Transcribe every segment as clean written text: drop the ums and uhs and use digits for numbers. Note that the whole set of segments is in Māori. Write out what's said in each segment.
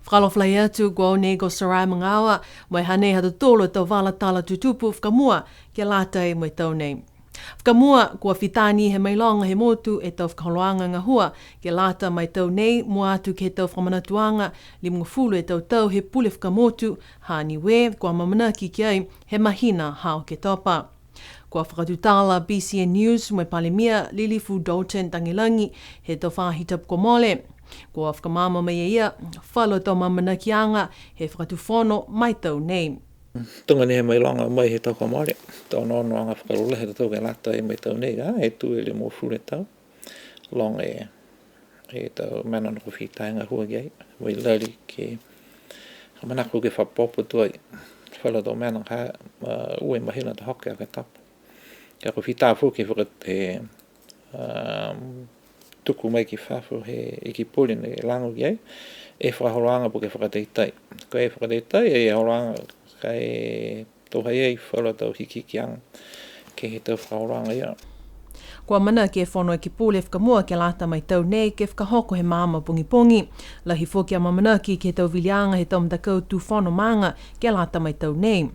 Whakaloflai atu kua o nego sarai mangawa, mai hane hatu tolo tau wala tala tutupu whakamua ke lātai mai tau nei. Whakamua kua whitani he mailonga he motu e tau whakaholoanga ngahua ke lata mai tau nei mua atu ke tau whamanatuanga li mga fulu e tau he pule whakamotu ha Niue kua mamana ki ai he mahina hao ke topa. Kua whakatutala BCN News mai palemia Lilifu Dalton Tangilangi he tau whahitap ko mole. Kua whakamama mai ia, whalo tau mamana ki anga he whakatufono mai tau nei. Tunga ni he mai longa mai he tau ka mare. Tau nono anga whakarula he tau ke lata e mai tau nei. He tu e le mō fure tau. Longa e tau mana no kuwhi tainga hua gai. Mai lari ke manako ke whapopo tuai. Whala tau mana ka ue mahina ta hoke a ka tapu. Ka kuwhi tāwhu ke whakate tuku mai ki whawhu he iki puli ne lango gai. E whakaholoanga po ke whakateitai. Ko e whakateitai e holoanga kai tohai ei whala tau hiki ki ang ke he tau whaoranga ia. Kua mana ke whanau ki pūle whakamua ke lata mai tau nei ke whakahoko he māma pungi. Lahi fōki a mamana ki ke tau wilianga he tau mtakau tu whanau manga ke lata mai tau nei.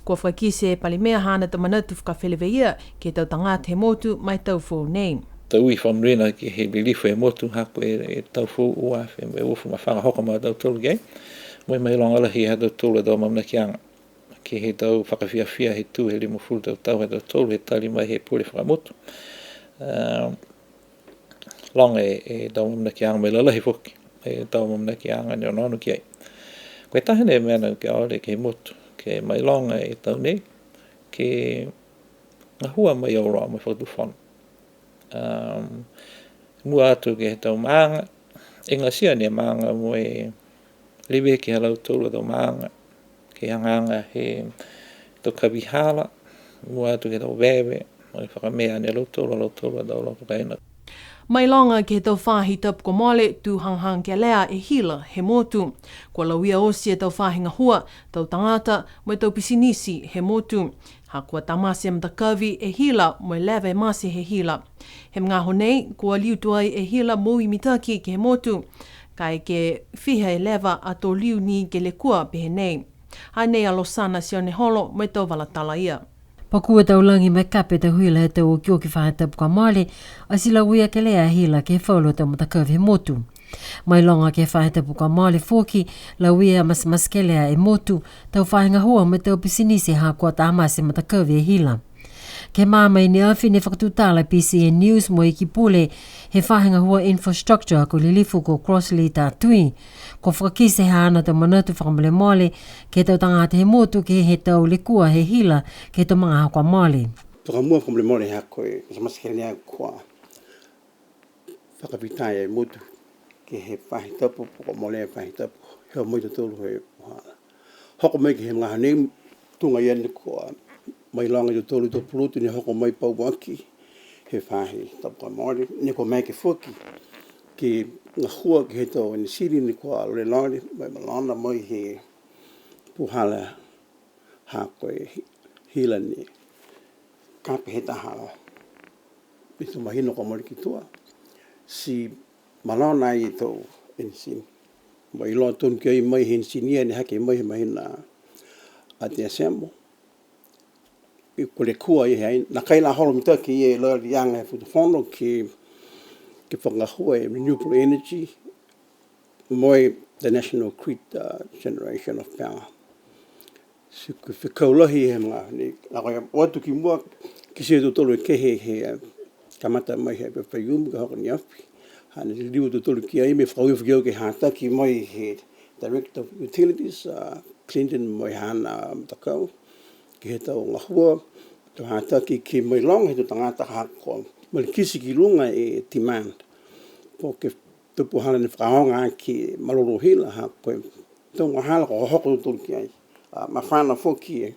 Kua whakise e pali mea hana ta manatu whakawhelewe ia ke tau tangata he motu mai tau fō nei. Tau i whanrena ki he bilifu e motu hako e tau fō ua e me ufu ma whanga hoka ma tau tolu gai. Moi mai longa lahi he tau tolu e tau mamana ki anga. Ke he tau whakawhiawhia he tū he limu fulu tau he tau tolu he tali mai he pūre whakamotu. Longa e tau mamana ki anga mai lalahi whoki. E tau mamana ki anga ni ononu ki ai. Koe tahene e mea ke aole ke he motu. Ke mai longa e tau nei. Ke ngahua mai aoroa mai whakatufonu. Mua atu ke he tau maanga. Ingasia ni maanga moe liwe ki halau tolu tau maanga. Ke hanganga he tau kawihala. Mua atu ke tau wewe. Mai whakamea ni alau tolu tau lau kaina. Mai longa ke tau whahi tapu ko mole tu hanghang ke lea e hila he motu. Kua lauia osi e tau whahinga hua, tau tangata, mai tau pisinisi he motu. Ha kua tamasi mtakavi e hila, mai lewe masi he hila. He mga honei, kua liu tuai e hila mui mitaki ke he motu. Kai ke whiha e lewa a tō liu ni ke le kua pehe nei. Hai nei alo sana sione holo, mai tau walatala ia. Pakua tau langi mai kape tau huila he tau o kio ki whahatapu ka male, a sila uia ke lea hila ke whaulo tau matakawe he motu. Mai longa ke whahatapu ka male fōki, la uia mas ke lea e motu, tau whahinga hoa mai tau pisinisi ha kua ta amase matakawe e hila. Ke māmai ni awhi ne whakatutala BCN News mo iki pule he whahinga hua infrastructure ko lilifu ko Crossley tā tui. Ko whakakise he ana tau manatu whakamale mole ke tau tangata he motu ke he tau lekua he hila ke tau mga hako mole. Whakamua whakamale mole hako e masamasakere ni au kua whakapitai e motu ke he whahitapu poko mole e whahitapu heo moita tolu he hoko mai ke he mga hane tunga iane kua mai longa yo tolu to pulutu ni hoko mai pau waki he whahi tapu ka mole ni ko mai ke whoki ke ngā hua ki he tau ni siri ni kua le lori mai malana mai he puhala hako e hila ni kape he tahala pitu mahino ka mori ki tua si malana i tau ensin mai loa tonu ki ai mai he ensinia ni hake mai he mahina a te asembo i kule kua i hei na kaila holo mita ki e lori yanga he futufono ki whangahua e renewable energy, moi the national grid generation of power. Si ku whikaulahi he mga, na koe watu ki mua, ki se totolo e kehe he kamata mai he pewhaiumu ka hoko ni awhi. Hane riu totolo ki ai me whauiwhikeo ke hātaki mai he Director of Utilities, Clinton moi hana mtakau, ki he tau ngahua, to hātaki ki mai long he to tangata hako, malikisi ki lunga e demand. Po ke tupu hala ni whakaonga ki malolo hila ha koe tonga hala ko hoko tolu ki ai. Ma whana whoki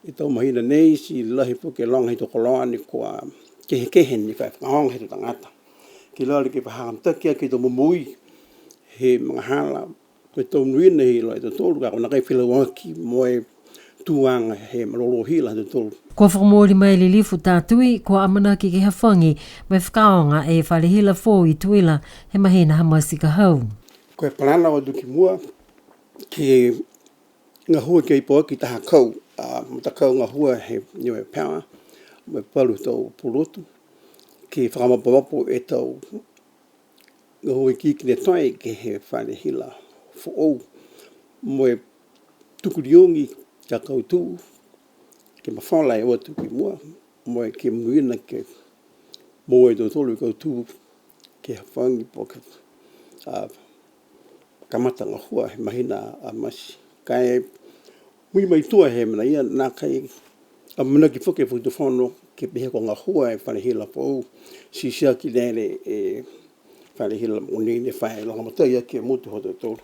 e tau mahina nei si lahi po ke longa hito koloa ni kua kehe ni whakaonga hito tangata. Ki lali ke whakamtakia ki to mumui he mga hala koe tau nuina hila e to tolu ka kona kai whilawaki moe tuanga he malolo hila hito tolu. Ko whakamori mai li lifu tātui, ko amanaki ke hawhangi, mai whakaonga e whalehila fō i tuila, he mahina hamasika hau. Ko e palana o duki mua ki ngā hua ki po ki taha kau. Mata kau ngā hua he Niue Power. Mo palu tau pulotu. Ki whakamapawapo e tau ngā hua ki ne toi ke he whare hila. Fo mo e tukuriongi ka kau tū. Ke mawhaolai o tuki mua. Mo e ke muina ke mo e tolu kau tū ke hawhangi po ke kamata ngā hua he mahina a masi. Kai mui mai tua he mana ia nā kai a mana ki whuke futu whono ke pehe ko ngā hua e whare hila po si sia ki nere e whare hila o nene whae langa matai ke motu hoto tolu.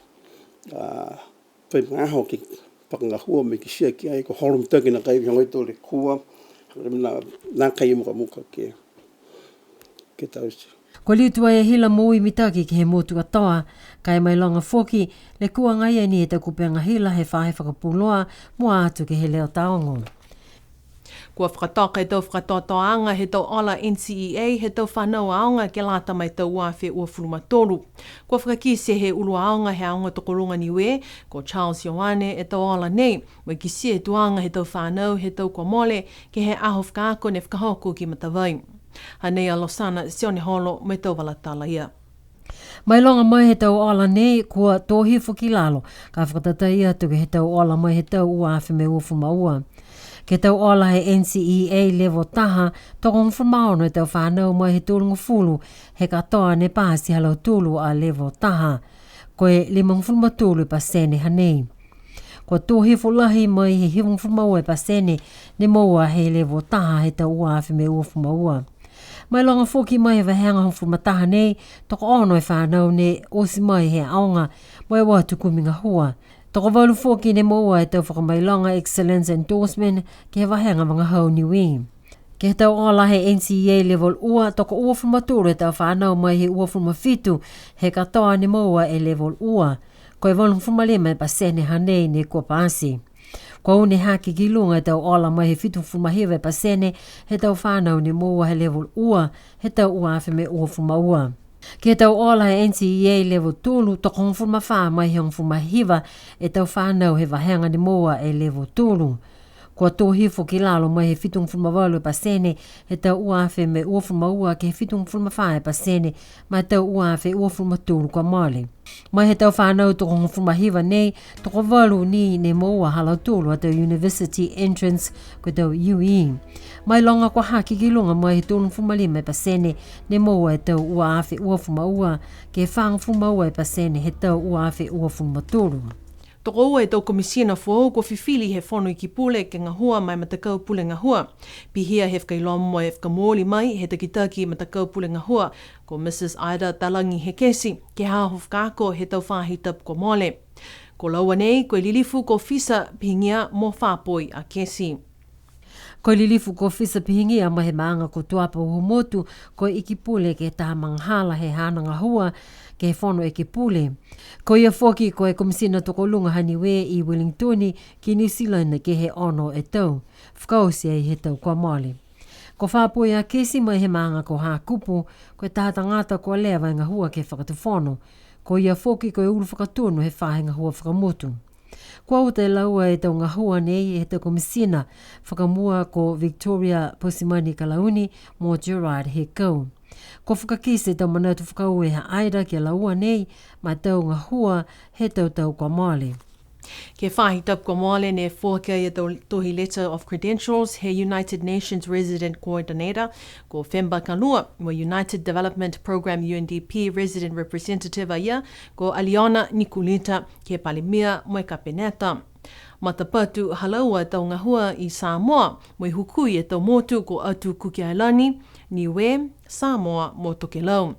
Whai mga aho ki paka ngā hua me ki sia ki ai ko horum taki na kai hongoi tole kua nā kai muka ke tausi. Ko liutua e hila mui mitaki ki he motu katoa, kai mai longa foki, le kua ngai e ni e te kupenga hila he whahe whakapuloa, mua atu ke he leo taongo. Kua whakatoka e tau whakatotoanga he tau ola NCEA he tau whanau aonga ke lata mai tau uawhi ua fulumatoru. Kua whakakise he ulua aonga he aonga tokolunga Niue, ko Charles Ioane e tau ola nei, mai kise e tuanga he tau whanau he tau kua mole ke he aho whakaako ne whakahoku ki matawai. Hanei a Losana sione holo mai tau walatala ia. Mai longa mai he tau ola nei kua tōhi fuki lalo, ka whakatatai atu ke he tau ola mai he tau uawhi me uafu maua. Ke tau ola he NCEA level taha, tokong whamaono e tau whanau mai he tūlunga fulu, he katoa ne pāsi halau tūlu a level taha, koe 50% hanei. Ko tōhi fulahi mai he hivung whamaua e pasene ne maua he level taha he tau uawhi me uafu maua. Mai longa foki mai he waheanga hong whamataha nei, toko ono e whanau ne osi mai he aonga, mai watu kuminga hua. Toko walu foki ne maua e tau whakamailonga Excellence Endorsement ke he waheanga mga hau Niue. Ke he tau ola he NCEA level ua, toko ua whamaturu e tau whanau mai he ua whamafitu, he katoa ne maua e level ua, koe walu whamalema e pasene hanei ne kua pāsi. Ko une haki ki lunga e tau ola mai he fitu whumahiwa e pasene, he tau whanau ne maua he level ua, he tau uawhi me ua whumaua. Ke tau ola he NCEA level tūlu, toko hong whumawha mai he hong whumahiwa e tau whanau he wahenga ne maua e level tūlu. Kua tōhifo ki lalo mai he fitung whumawalu e pasene, he tau uawhi me ua whumaua ke he fitung whumawha e pasene, mai tau uawhi ua whumatūlu kwa male. Mai he tau whanau toko hong whumahiwa nei, toko walu ni ne maua halau tūlu a tau University Entrance ko tau UE. Mai longa kwa haki ki lunga mai he tūlu whumalima e pasene, ne maua e tau uawhi ua whumaua, ke whang whumaua e pasene he tau uawhi ua whumatūlu. Toko ua e tau komisina fuau ko whiwhili he whono i ki pule ke ngahua mai matakau pule ngahua. Pihia he whakailomo e whakamōli mai he takitaki matakau pule ngahua ko Mrs. Ida Talangi he kesi ke haho whakako he tau whahitap ko mole. Ko laua nei koe lilifu ko fisa pihingia mo whapoi a kesi. Ko lilifu ko fisa pihingia ma he maanga ko tuapa uhumotu ko iki pule ke taha manghala he hananga hua ke he whono e ke pule. Ko ia whoki ko e komisina toko lunga Niue i Wellingtoni ki New Zealand ke he ono e tau. Whakausi ai he tau kua mole. Ko whapoi a kesi mai he maanga ko haa kupu ko e tahata ngata ko lewa ngā hua ke whakatuwhono. Ko ia whoki ko e uru whakatunu he whahenga hua whakamotu. Kua uta e laua e tau ngā hua nei he tau komisina whakamua ko Victoria Posimani Kalauni mo Gerard he kau. Ko whakakise tau manautu whakau e ha aira ke laua nei ma tau ngā hua he tau kua male. Ke whahitap kua mole ne whoka i tau tohi Letter of Credentials he United Nations Resident Coordinator ko Femba Kalua mo United Development Program UNDP Resident Representative ia ko Aliona Nikulita ke Palimia mo e Kapeneta. Matapatu halaua tau ngahua i Samoa mo i hukui e tau motu ko atu Kukiailani, Niue, Samoa mo Tokelau.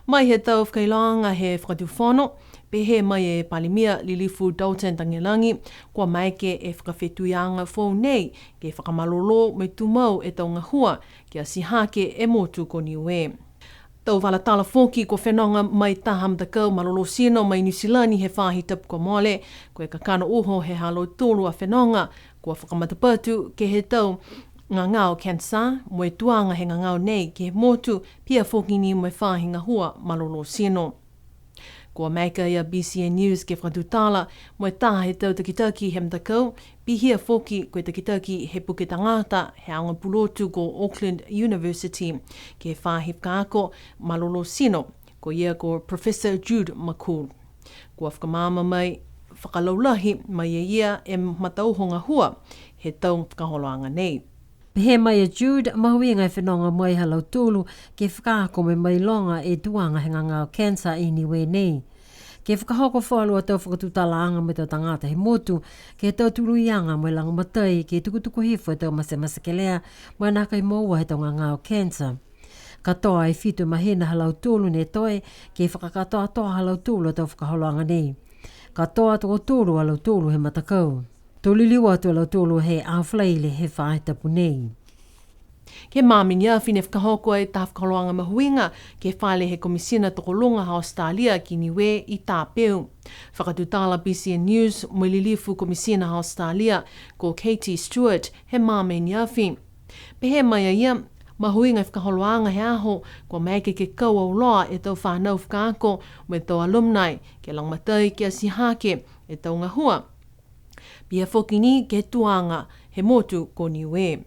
Mai he tau whakailanga he whakatuwhono, pe he mai e Palimia Lilifu Dalton Tangelangi, kua maike e whakawhetuianga whou nei ke whakamalolo me tumau e tau ngahua kia sihake e motu ko Niue. Tau walatala whoki ko whenonga mai taham takau malolo sino mai New Zealand he whahitap ko mole, ko e kakana uho he halo tōlu a whenonga, kua whakamatapatu ke he tau ngā ngāo cancer, mo e tuanga he ngā ngāo nei ke he motu pia whoki ni mo e whahinga hua malolo sino. Kua maika ia BCN News ke whakatutala, moe taha he tau takitaki he mtakau, pihia foki koe takitaki he puke tangata he aonga pulotu ko Auckland University ke whahi whakaako malolo sino, ko ia ko Professor Jude McCool. Kua whakamama mai whakalaulahi mai ia matauhonga hua he tau whakaholoanga nei. He mai a Jude, mahui ngai whenonga mai halau tūlu ke whakaako me mai longa e tuanga he ngangao cancer i Niue nei. Ke whakahoko whalua tau whakatutala anga me tau tangata he motu, ke tau tulu ianga mai langa matai, ke tukutuku hifo e tau mase ke lea, mai naka i maua he tau ngangao cancer. Katoa e whitu mahina halau tūlu ne toi, ke whakakatoa toa halau tūlu tau whakaholoanga nei. Katoa toko tūlu halau tūlu he matakau. Toliliwa tu lau tolu he awhleile he whaetapu nei. Ke māminia whine whakahoko e tā whakaholoanga mahuinga ke whale he komisina toko longa ha Australia ki Niue i tā peu. Whakatutala BCN News mo lilifu komisina ha Australia ko Katie Stewart he māminia whi. Pehe mai a ia, mahuinga whakaholoanga he aho ko maike ke kaua uloa e tau whanau whakaako me tau alumni ke langmatai ke asihake e tau ngahua. Pia whoki ni ke tuanga he motu ko Niue.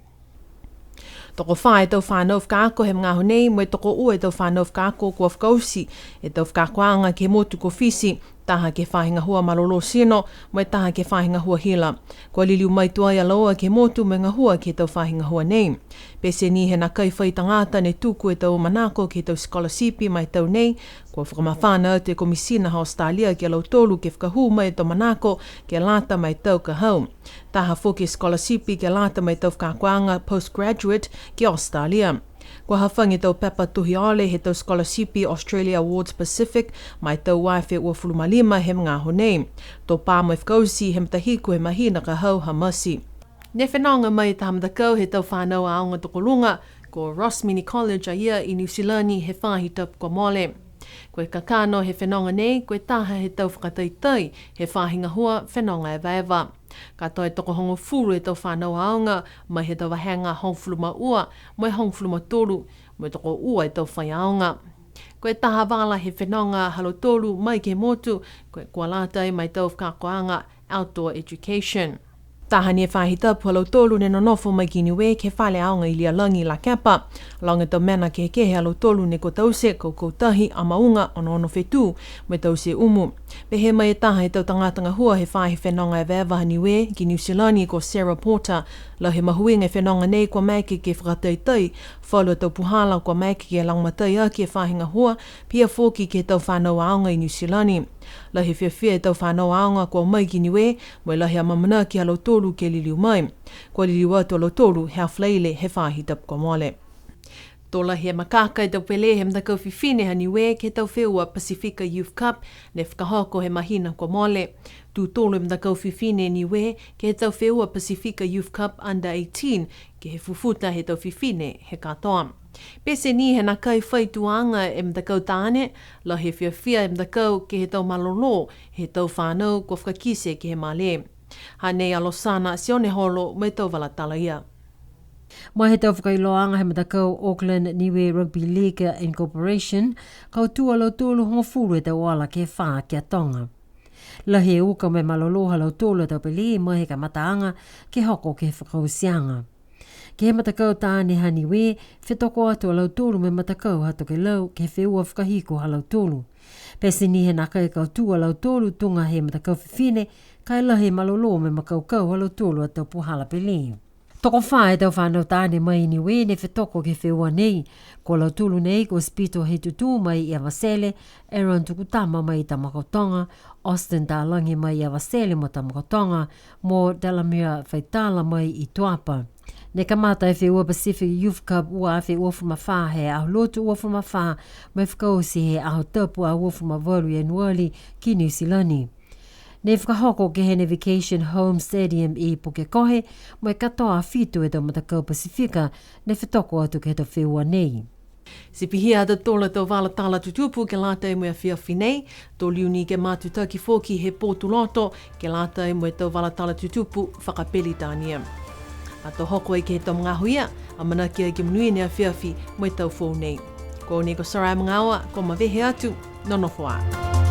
Toko whae tau whanau whakaako he mga honei mo e toko ua e tau whanau whakaako kua whakausi e tau whakakoanga ke motu ko fisi taha ke whahinga hua malolo sino mo e taha ke whahinga hua hila. Kua liliu mai tua ia loa ke motu me ngā hua ke tau whahinga hua nei. Pese ni he na kai whai tangata ne tuku e tau manako ke tau scholarship mai tau nei, kua whakamawhana te komisina ha Australia ke lau tolu ke whakahu mai tau manako ke lata mai tau ka hau. Taha whoke scholarship ke lata mai tau whakakoanga postgraduate ke Australia. Kua hawhangi tau papa tuhi ole he tau scholarship Australia Awards Pacific mai tau waife ua fulumalima he mga honei. Tō pā mai whakausi he mtahiku he mahina ka hau hamasi. Ne whenonga mai ta hamdakau he tau whanau a aonga tokolunga ko Ross Mini College a ia i New Zealand he whahi tapu kua mole. Koe kakano he whenonga nei, koe taha he tau whakataitai he whahinga hua whenonga e vaeva. Katoa e toko hongo furu e tau whanau aonga, mai he tau wahenga hongfuluma ua, mai hongfuluma tolu, mai toko ua e tau whai aonga. Koe taha wala he whenonga halo tolu mai ke motu, koe kua lātai mai tau whakakoanga outdoor education. Taha ni e whahi tapu halau tolu ne nonofo mai ki Niue ke whale aonga i lia langi la kepa. Longa tau mena ke kehe halau tolu ne ko tause ko koutahi a maunga ono whetū me tause umu. Pehe mai e taha e tau tangatanga hua he whahi whenonga e vewaha Niue ki New Zealand ko Sarah Porter. La he mahuinga e whenonga nei kua maike ke whakataitai. Whalua tau puhala kua maike ke langmatai a ke whahinga hua pia whoki ke tau whanau aonga i New Zealand. La he whiawhia e tau whanau aonga kua mai ki Niue mo la he amamana ki halau tolu ke liliu mai. Kua liliu atu halau tolu he awhleile he whahi tapu kua mole. Tola he makaka e tau pele he mtakau whiwhine ha Niue ke tau wheua Pacifica Youth Cup ne whakahoko he mahina kua mole. Tu tolu e mtakau whiwhine Niue ke tau wheua Pacifica Youth Cup Under 18 ke he fufuta he tau whiwhine he katoa. Pese ni he na kai whai tuanga e mtakau tāne, la he whiawhia e mtakau ke he tau malolo, he tau whanau kua whakakise ke he male. Ha nei alosana sione holo mai tau walatala ia. Mai he tau whakailoanga he matakau Auckland Niue Rugby League Incorporation, kau tua lau tōlu hongo furu e tau ala ke whaa kia tonga. La he uka me maloloha lau tōlu e tau peli mai he ka mataanga ke hoko ke whakausianga. Ke he matakau tāne ha Niue, whetoko atu lau tōlu me matakau hato ke lau ke wheua whakahiko ha lau tōlu. Pese ni he naka e kau tua lau tōlu tunga he matakau whiwhine, kai la he malolo me makaukau ha lau tōlu a tau puhala peli. Toko whae tau whanau tāne mai Niue ne whetoko ke wheua nei, ko lau tūlu nei ko spito he tutu mai i Avasele, Aaron tukutama mai i Tamakotonga, Austin tālangi mai i Avasele mo Tamakotonga, mo Delamere Faitala mai i Tuapa. Ne kamata e wheua Pacific Youth Cup ua a wheua whumawha he aho lotu ua whumawha, mai whakausi he aho tapu a ua whumavaru e nuali ki New Zealand. Ne whakahoko ke hene Vacation Home Stadium i Pukekohe, mai katoa whitu e tau matakau Pasifika, ne whetoko atu ke tau wheua nei. Se pihia ata tola tau wala tala tutupu ke lata e moe whiawhi nei, tō liuni ke mātutaki fōki he pōtuloto ke lata e moe tau wala tala tutupu whakapeli tānia. A tō hoko e ke he tau mga huia, a manaki e ke munui nea whiawhi moe tau fōu nei. Ko neko sarai mga awa, ko mawehe atu, nonofo a.